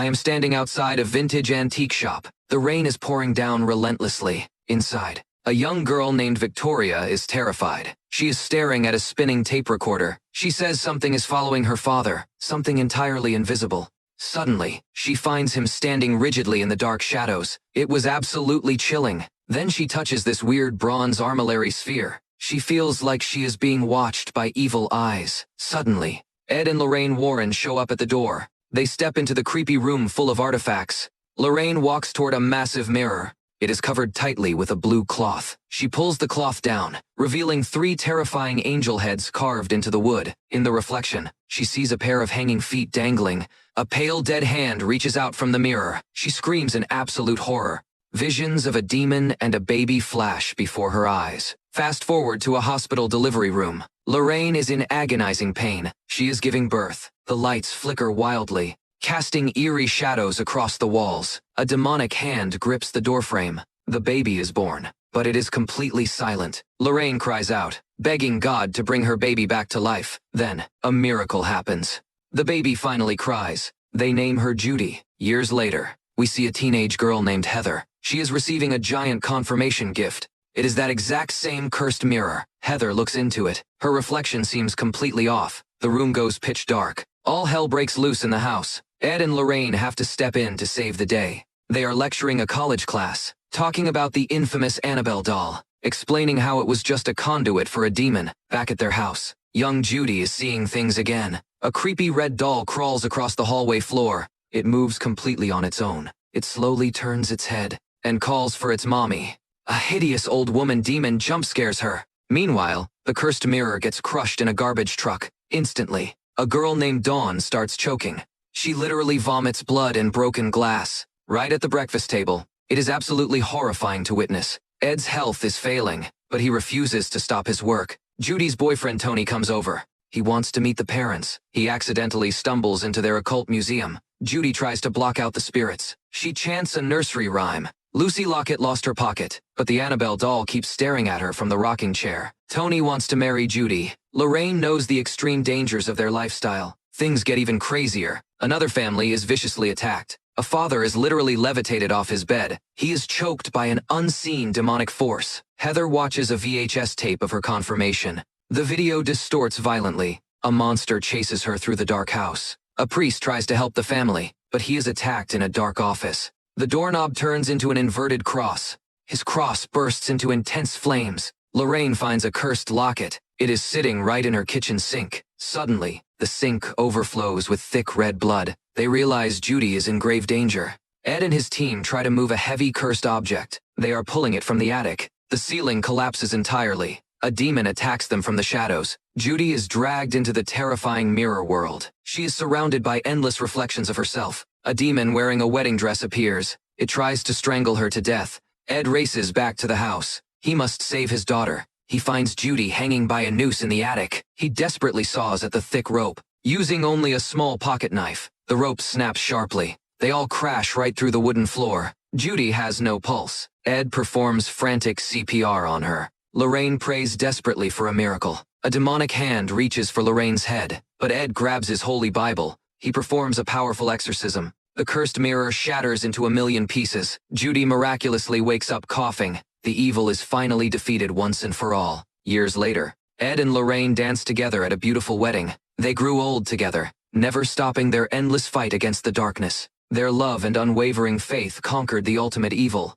I am standing outside a vintage antique shop. The rain is pouring down relentlessly. Inside, a young girl named Victoria is terrified. She is staring at a spinning tape recorder. She says something is following her father, something entirely invisible. Suddenly, she finds him standing rigidly in the dark shadows. It was absolutely chilling. Then she touches this weird bronze armillary sphere. She feels like she is being watched by evil eyes. Suddenly, Ed and Lorraine Warren show up at the door. They step into the creepy room full of artifacts. Lorraine walks toward a massive mirror. It is covered tightly with a blue cloth. She pulls the cloth down, revealing 3 terrifying angel heads carved into the wood. In the reflection, she sees a pair of hanging feet dangling. A pale dead hand reaches out from the mirror. She screams in absolute horror. Visions of a demon and a baby flash before her eyes. Fast forward to a hospital delivery room. Lorraine is in agonizing pain. She is giving birth. The lights flicker wildly, casting eerie shadows across the walls. A demonic hand grips the doorframe. The baby is born, but it is completely silent. Lorraine cries out, begging God to bring her baby back to life. Then, a miracle happens. The baby finally cries. They name her Judy. Years later, we see a teenage girl named Heather. She is receiving a giant confirmation gift. It is that exact same cursed mirror. Heather looks into it. Her reflection seems completely off. The room goes pitch dark. All hell breaks loose in the house. Ed and Lorraine have to step in to save the day. They are lecturing a college class, talking about the infamous Annabelle doll, explaining how it was just a conduit for a demon. Back at their house, young Judy is seeing things again. A creepy red doll crawls across the hallway floor. It moves completely on its own. It slowly turns its head and calls for its mommy. A hideous old woman demon jump scares her. Meanwhile, the cursed mirror gets crushed in a garbage truck. Instantly, a girl named Dawn starts choking. She literally vomits blood and broken glass. Right at the breakfast table, it is absolutely horrifying to witness. Ed's health is failing, but he refuses to stop his work. Judy's boyfriend Tony comes over. He wants to meet the parents. He accidentally stumbles into their occult museum. Judy tries to block out the spirits. She chants a nursery rhyme. Lucy Lockett lost her pocket, but the Annabelle doll keeps staring at her from the rocking chair. Tony wants to marry Judy. Lorraine knows the extreme dangers of their lifestyle. Things get even crazier. Another family is viciously attacked. A father is literally levitated off his bed. He is choked by an unseen demonic force. Heather watches a VHS tape of her confirmation. The video distorts violently. A monster chases her through the dark house. A priest tries to help the family, but he is attacked in a dark office. The doorknob turns into an inverted cross. His cross bursts into intense flames. Lorraine finds a cursed locket. It is sitting right in her kitchen sink. Suddenly, the sink overflows with thick red blood. They realize Judy is in grave danger. Ed and his team try to move a heavy cursed object. They are pulling it from the attic. The ceiling collapses entirely. A demon attacks them from the shadows. Judy is dragged into the terrifying mirror world. She is surrounded by endless reflections of herself. A demon wearing a wedding dress appears. It tries to strangle her to death. Ed races back to the house. He must save his daughter. He finds Judy hanging by a noose in the attic. He desperately saws at the thick rope. Using only a small pocket knife, the rope snaps sharply. They all crash right through the wooden floor. Judy has no pulse. Ed performs frantic CPR on her. Lorraine prays desperately for a miracle. A demonic hand reaches for Lorraine's head, but Ed grabs his holy Bible. He performs a powerful exorcism. The cursed mirror shatters into a million pieces. Judy miraculously wakes up coughing. The evil is finally defeated once and for all. Years later, Ed and Lorraine dance together at a beautiful wedding. They grew old together, never stopping their endless fight against the darkness. Their love and unwavering faith conquered the ultimate evil.